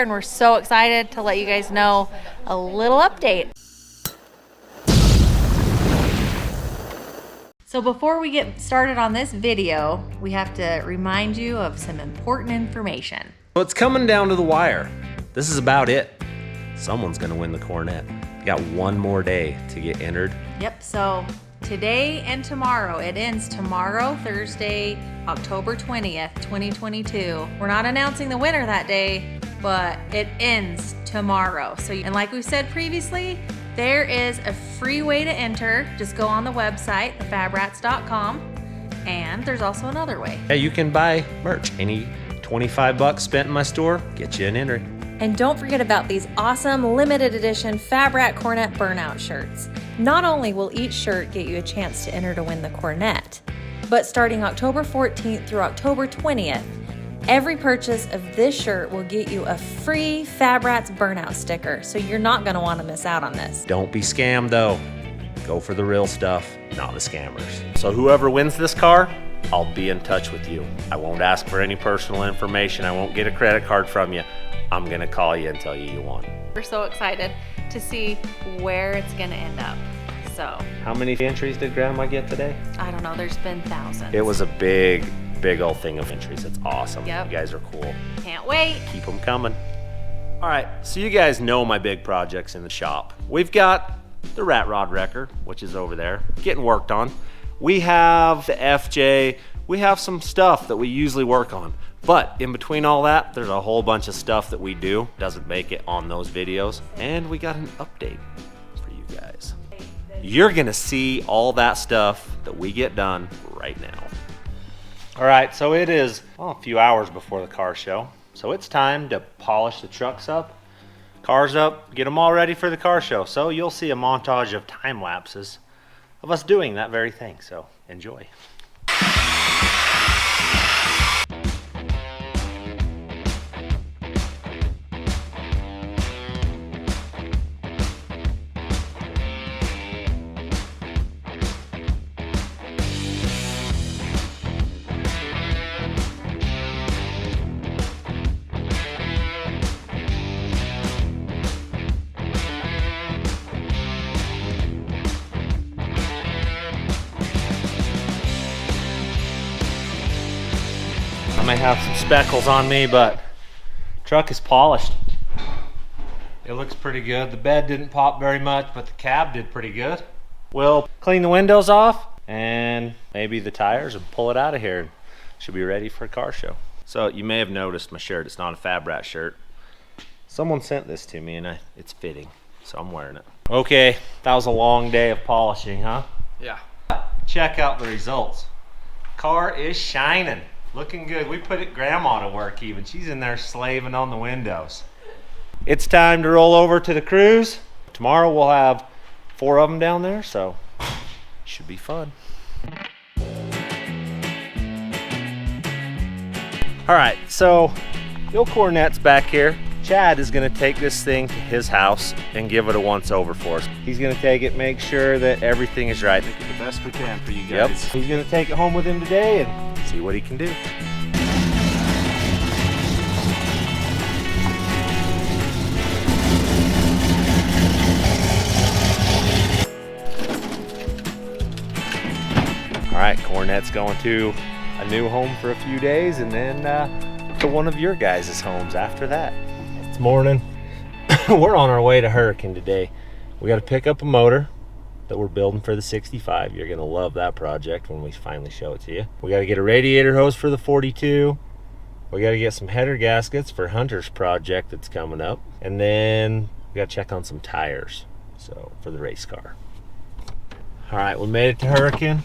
and we're so excited to let you guys know a little update. So before we get started on this video, we have to remind you of some important information. Well, it's coming down to the wire. This is about it. Someone's gonna win the Cornet. You got one more day to get entered. Yep, so today and tomorrow. It ends tomorrow, Thursday, October 20th, 2022. We're not announcing the winner that day, but it ends tomorrow. So, and like we said previously, there is a free way to enter. Just go on the website, fabrats.com, and there's also another way. Hey, you can buy merch. Any 25 bucks spent in my store, get you an entry. And don't forget about these awesome limited edition Fab Rat Cornet burnout shirts. Not only will each shirt get you a chance to enter to win the Cornet, but starting October 14th through October 20th, every purchase of this shirt will get you a free Fab Rats burnout sticker, so you're not gonna wanna miss out on this. Don't be scammed though. Go for the real stuff, not the scammers. So whoever wins this car, I'll be in touch with you. I won't ask for any personal information. I won't get a credit card from you. I'm gonna call you and tell you you won. We're so excited to see where it's gonna end up. So, How many entries did Grandma get today? I don't know, there's been thousands. It was a big old thing of entries. It's awesome. Yep. You guys are cool. Can't wait. Keep them coming. All right, so you guys know my big projects in the shop. We've got the rat rod wrecker, which is over there, getting worked on. We have the FJ. We have some stuff that we usually work on. But in between all that, there's a whole bunch of stuff that we do. Doesn't make it on those videos. And we got an update for you guys. You're gonna see all that stuff that we get done right now. All right, so it is a few hours before the car show. So it's time to polish the trucks up, cars up, get them all ready for the car show. So you'll see a montage of time lapses of us doing that very thing. So enjoy. I may have some speckles on me, but truck is polished. It looks pretty good. The bed didn't pop very much, but the cab did pretty good. We'll clean the windows off and maybe the tires and pull it out of here. Should be ready for a car show. So you may have noticed my shirt. It's not a Fab Rat shirt. Someone sent this to me and it's fitting, so I'm wearing it. Okay, that was a long day of polishing, huh? Yeah. Check out the results. Car is shining. Looking good. We put Grandma to work even. She's in there slaving on the windows. It's time to roll over to the cruise. Tomorrow we'll have 4 of them down there, so should be fun. All right, so the old Cornet's back here. Chad is gonna take this thing to his house and give it a once over for us. He's gonna take it, make sure that everything is right. Make it the best we can for you Yep. guys. He's gonna take it home with him today and see what he can do. All right, Cornet's going to a new home for a few days and then to one of your guys' homes after that. It's morning. We're on our way to Hurricane today. We got to pick up a motor that we're building for the 65. You're gonna love that project when we finally show it to you. We got to get a radiator hose for the 42. We got to get some header gaskets for Hunter's project that's coming up, and then we got to check on some tires, so for the race car. All right, we made it to Hurricane.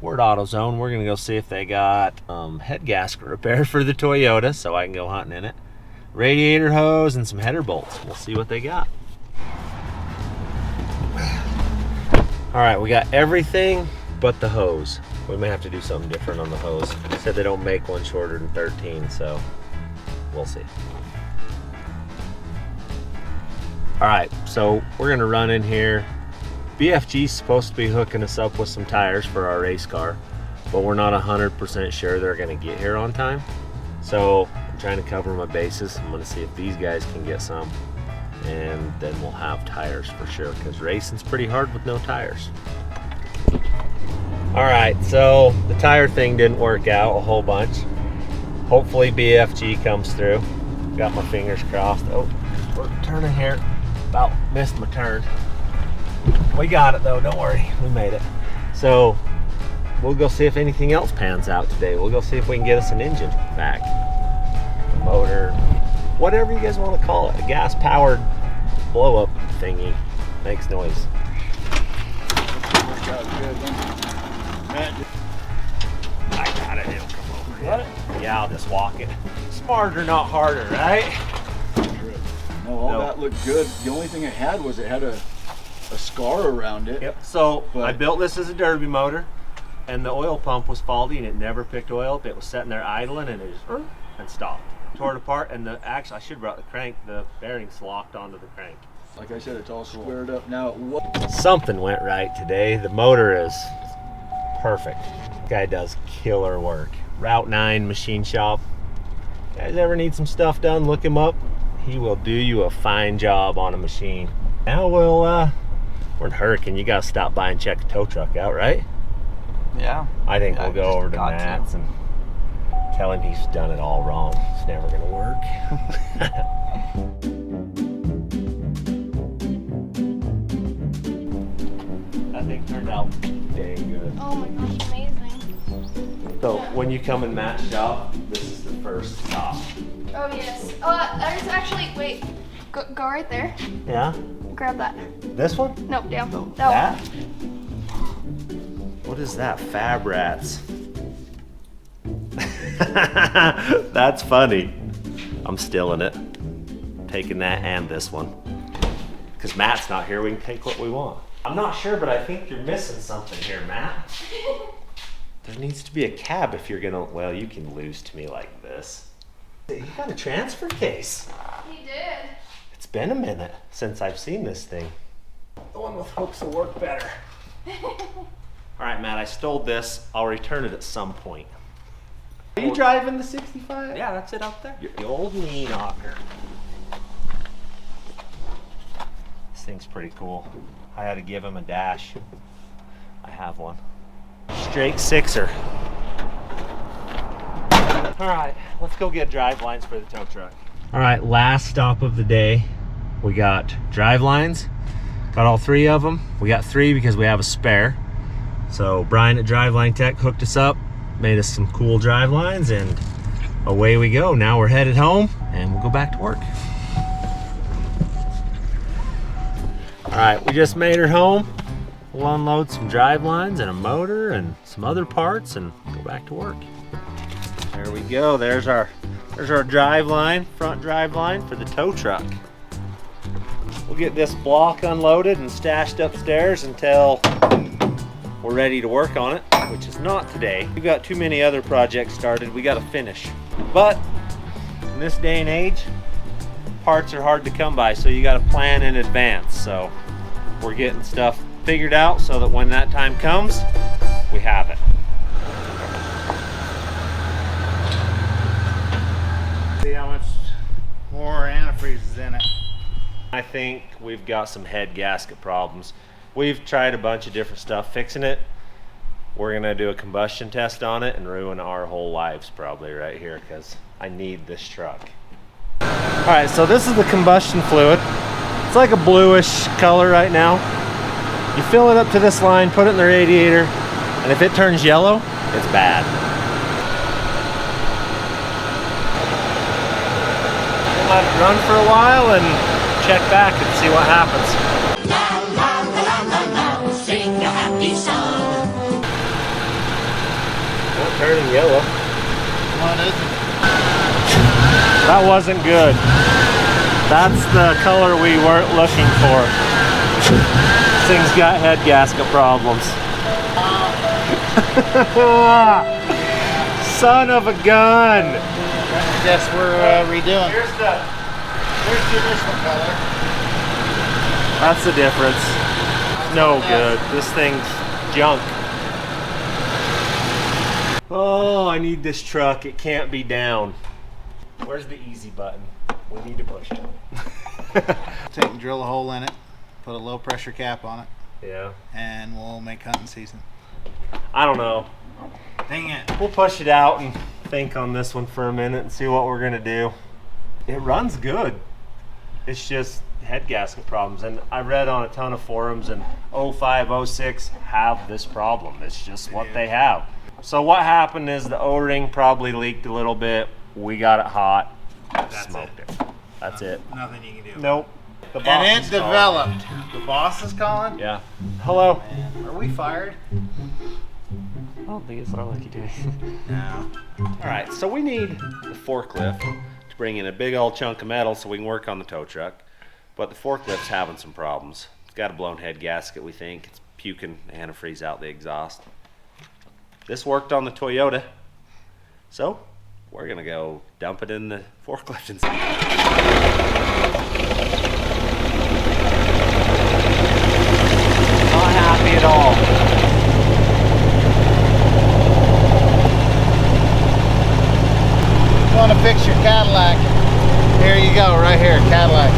We're at AutoZone. We're gonna go see if they got head gasket repair for the Toyota, so I can go hunting in it. Radiator hose and some header bolts. We'll see what they got. All right, we got everything but the hose. We may have to do something different on the hose. They said they don't make one shorter than 13, so we'll see. All right, so we're gonna run in here. BFG's supposed to be hooking us up with some tires for our race car, but we're not 100% sure they're gonna get here on time. So trying to cover my bases. I'm gonna see if these guys can get some, and then we'll have tires for sure, because racing's pretty hard with no tires. All right, so the tire thing didn't work out a whole bunch. Hopefully BFG comes through. Got my fingers crossed. Oh, we're turning here. About missed my turn. We got it though, don't worry, we made it. So we'll go see if anything else pans out today. We'll go see if we can get us an engine back, a motor, whatever you guys want to call it. A gas powered blow up thingy. Makes noise. I got it, it'll come over. What? Yeah, I'll just walk it. Smarter, not harder, right? No, all that looked good. The only thing it had was it had a scar around it. Yep. So I built this as a derby motor, and the oil pump was faulty and it never picked oil up. It was sitting there idling and it just and stopped. Tore it apart, and actually I should have brought the crank. The bearings locked onto the crank. Like I said, it's all squared up now. Something went right today. The motor is perfect. Guy does killer work. Route 9 machine shop. Guys ever need some stuff done, look him up. He will do you a fine job on a machine. Now we're in Hurricane. You gotta stop by and check the tow truck out, right? Yeah. I think we'll go over to got Matt's and tell him he's done it all wrong. It's never gonna work. That thing turned out dang good. Oh my gosh, amazing. So when you come in Matt's shop, this is the first stop. Oh yes. There's actually, wait, go right there. Yeah? Grab that. This one? No, down. No, That that? What is that? Fab Rats. That's funny. I'm stealing it. Taking that and this one. Because Matt's not here, we can take what we want. I'm not sure, but I think you're missing something here, Matt. There needs to be a cab if you're gonna, well, you can lose to me like this. You got a transfer case. He did. It's been a minute since I've seen this thing. The one with hooks will work better. All right, Matt, I stole this. I'll return it at some point. Are you driving the 65? Yeah, that's it up there. The old knee knocker. This thing's pretty cool. I had to give him a dash. I have one. Straight sixer. All right, let's go get drive lines for the tow truck. All right, last stop of the day. We got drive lines. Got all 3 of them. We got 3 because we have a spare. So Brian at Driveline Tech hooked us up, made us some cool drive lines, and away we go. Now we're headed home and we'll go back to work. All right, we just made her home. We'll unload some drive lines and a motor and some other parts and go back to work. There we go. There's our drive line, front drive line for the tow truck. We'll get this block unloaded and stashed upstairs until we're ready to work on it, which is not today. We've got too many other projects started we got to finish. But in this day and age, parts are hard to come by, so you got to plan in advance. So we're getting stuff figured out so that when that time comes, we have it. See how much more antifreeze is in it. I think we've got some head gasket problems. We've tried a bunch of different stuff fixing it. We're gonna do a combustion test on it and ruin our whole lives probably right here, because I need this truck. All right, so this is the combustion fluid. It's like a bluish color right now. You fill it up to this line, put it in the radiator, and if it turns yellow, it's bad. We'll let it run for a while and check back and see what happens. La la la la la la, sing a happy song. Not turning yellow. What is it? That wasn't good. That's the color we weren't looking for. This thing's got head gasket problems. Son of a gun! Guess we're redoing. Here's the initial color. That's the difference. No good. This thing's junk. Oh, I need this truck. It can't be down. Where's the easy button? We need to push it. Take and drill a hole in it, put a low pressure cap on it, Yeah. and we'll make hunting season. I don't know. Dang it. We'll push it out and think on this one for a minute and see what we're gonna do. It runs good. It's just head gasket problems, and I read on a ton of forums, and 05, 06 have this problem. It's just what they have. So what happened is the O-ring probably leaked a little bit. We got it hot, smoked it. That's it. Nothing you can do. Nope. The boss And it is calling. developed. The boss is calling? Yeah. Hello. Are we fired? I don't think it's our lucky day. No. All right, so we need the forklift to bring in a big old chunk of metal so we can work on the tow truck. But the forklift's having some problems. It's got a blown head gasket, we think. It's puking antifreeze out the exhaust. This worked on the Toyota. So we're gonna go dump it in the forklift and see. Not happy at all. You want to fix your Cadillac? Here you go, right here, Cadillac.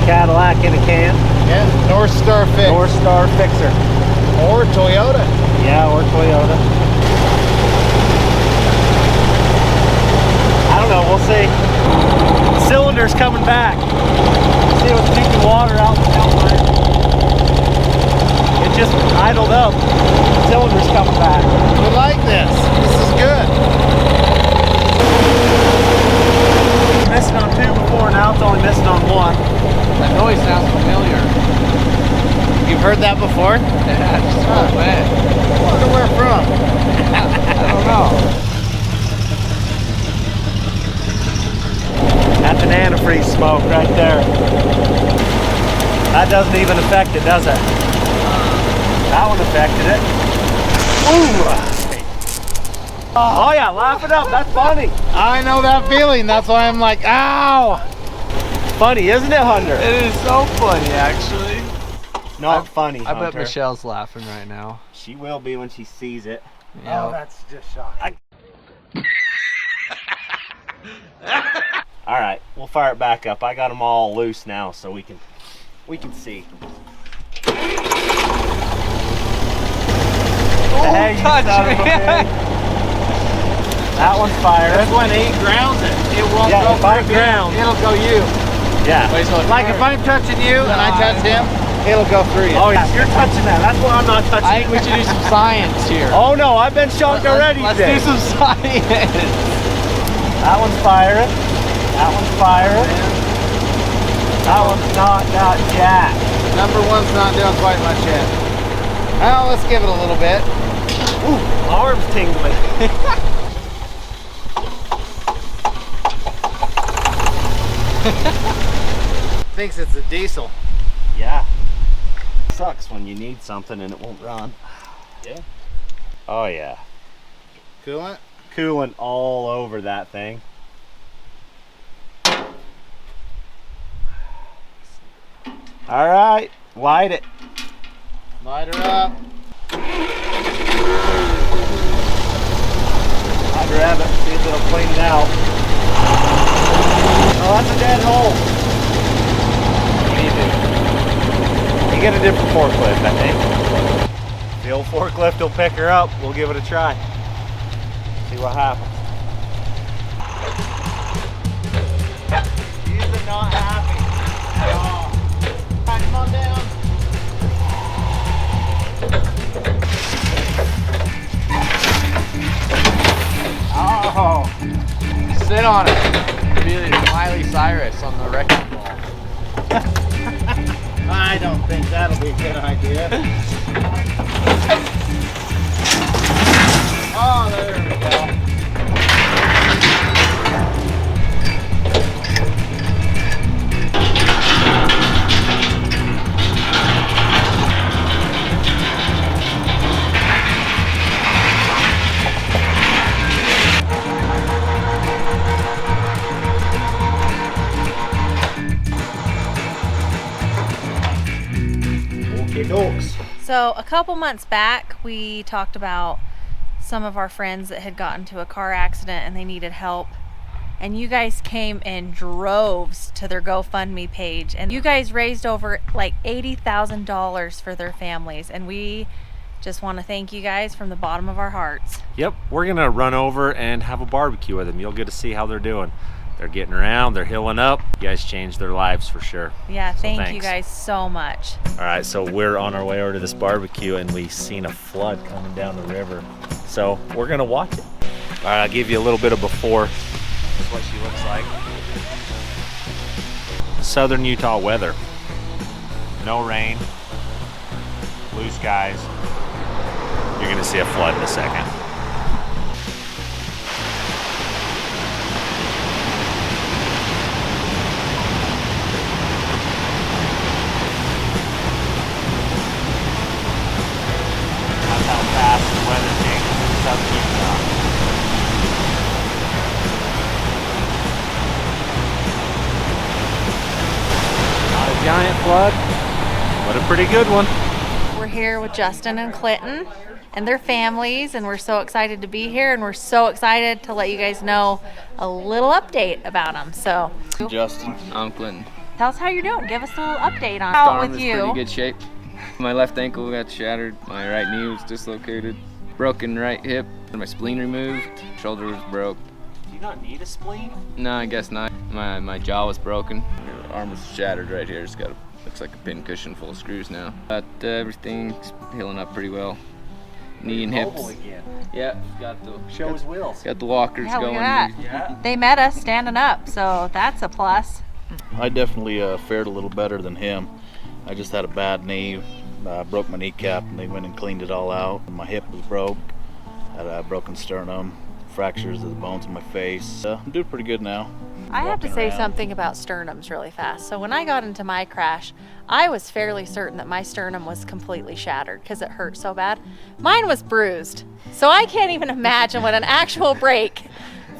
Cadillac in a can. Yeah, North Star Fix. North Star Fixer. Or Toyota. Yeah, or Toyota. I don't know, we'll see. The cylinder's coming back. See what's keeping water out the tailpipe. It just idled up. The cylinder's coming back. We like this. This is good. Missing on two before, now it's only missing on one. That noise sounds familiar. You've heard that before? Yeah, just a little bit. Wonder where from? I don't know. That's an antifreeze smoke right there. That doesn't even affect it, does it? That one affected it. Ooh! Oh yeah, laugh it up, that's funny. I know that feeling. That's why I'm like, ow! Funny, isn't it, Hunter? It is so funny, actually. Not funny, I bet Hunter. Michelle's laughing right now. She will be when she sees it. Yeah. Oh, that's just shocking. All right, we'll fire it back up. I got them all loose now, so we can see. Hey, you touch son of a me. bitch. That one's fired. That's when he grounds it. It won't Yeah, go if I through ground. him. It'll go you. Yeah. Wait, so Like if I'm touching you and I touch him, it'll go through you. Oh yeah, you're touching that. That's why I'm not touching. I think we should do some science here. Oh no, I've been shocked already. Let's today. do some science. That one's firing. That one's firing. That one's not got jack. Number one's not doing quite much yet. Well, let's give it a little bit. Ooh, arms tingling. Thinks it's a diesel. Yeah. Sucks when you need something and it won't run. Yeah. Oh yeah. Coolant? Coolant all over that thing. All right, light it. Light her up. I'll grab it, see if it'll clean it out. Oh, that's a dead hole. You get a different forklift, I think. The old forklift will pick her up. We'll give it a try. See what happens. She's not happy. Oh. Come on down. Oh. Sit on it. Be Miley Cyrus on the wrecking ball. I don't think that'll be a good idea. Oh, there we go. So a couple months back, we talked about some of our friends that had gotten into a car accident and they needed help. and you guys came in droves to their GoFundMe page, and you guys raised over like $80,000 for their families, and we just want to thank you guys from the bottom of our hearts. Yep, we're gonna run over and have a barbecue with them. You'll get to see how they're doing. They're getting around, they're healing up. You guys changed their lives for sure. Yeah, thank you thanks. guys so much. All right, so we're on our way over to this barbecue and we seen a flood coming down the river. So we're gonna watch it. All right, I'll give you a little bit of before. This is what she looks like. Southern Utah weather. No rain, blue skies. You're gonna see a flood in a second. That's how fast the weather changes in Southern Utah. Not a giant flood, but a pretty good one. We're here with Justin and Clinton and their families, and we're so excited to be here, and we're so excited to let you guys know a little update about them. So, Justin. I'm Clinton. tell us how you're doing. Give us a little update on Arm with is you. pretty good shape. My left ankle got shattered. My right knee was dislocated. Broken right hip. My spleen removed. Shoulder was broke. Do you not need a spleen? No, I guess not. My jaw was broken. Your arm was shattered right here. It's got looks like a pin cushion full of screws now. But everything's healing up pretty well. Knee and hips. Again. Yeah, got the Show his wheels. got the walkers Yeah, look going. at that. Yeah. They met us standing up, so that's a plus. I definitely fared a little better than him. I just had a bad knee, broke my kneecap, and they went and cleaned it all out. My hip was broke, had a broken sternum, fractures of the bones in my face. I'm doing pretty good now. I have to Walking say around. something about sternums really fast. So when I got into my crash, I was fairly certain that my sternum was completely shattered because it hurt so bad. Mine was bruised. So I can't even imagine what an actual break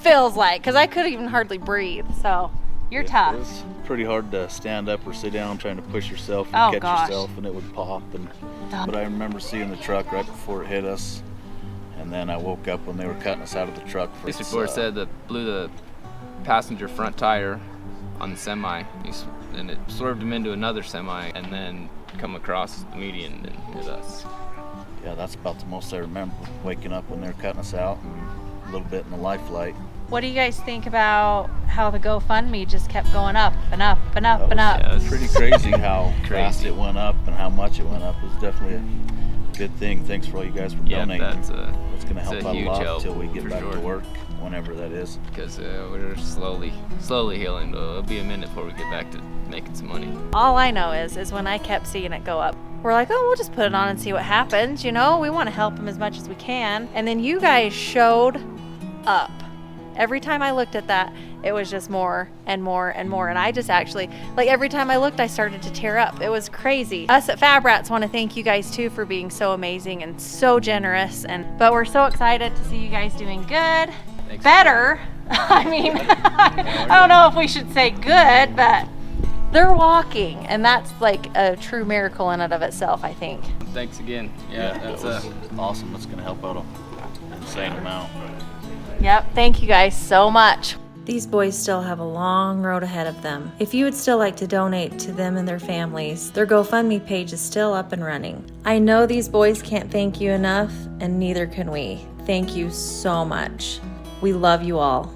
feels like, because I couldn't even hardly breathe. So you're tough. It's pretty hard to stand up or sit down trying to push yourself and Oh, catch gosh. yourself, and it would pop. But I remember seeing the truck right before it hit us, and then I woke up when they were cutting us out of the truck. This report said that blew the passenger front tire on the semi, and it swerved him into another semi, and then come across the median and hit us. Yeah, that's about the most I remember, waking up when they were cutting us out, and a little bit in the life flight. What do you guys think about how the GoFundMe just kept going up and up and up and up? Yeah, it's Pretty crazy how Crazy. fast it went up and how much it went up. It was definitely a good thing. Thanks for all you guys for Yeah, donating. that's a It's going to help it's a out a huge lot help, until we get for back sure. to work, whenever that is. because we're slowly healing. It'll be a minute before we get back to making some money. All I know is when I kept seeing it go up, we're like, oh, we'll just put it on and see what happens. You know, we want to help them as much as we can. And then you guys showed up. Every time I looked at that, it was just more and more and more. And I just actually, like every time I looked, I started to tear up. It was crazy. Us at Fab Rats want to thank you guys too for being so amazing and so generous. But we're so excited to see you guys doing good. Thanks. Better. I mean, I don't know if we should say good, but they're walking, and that's like a true miracle in and of itself, I think. Thanks again. Yeah, that that's was awesome. It's going to help out an insane amount. Yep, thank you guys so much. These boys still have a long road ahead of them. If you would still like to donate to them and their families, their GoFundMe page is still up and running. I know these boys can't thank you enough, and neither can we. Thank you so much. We love you all.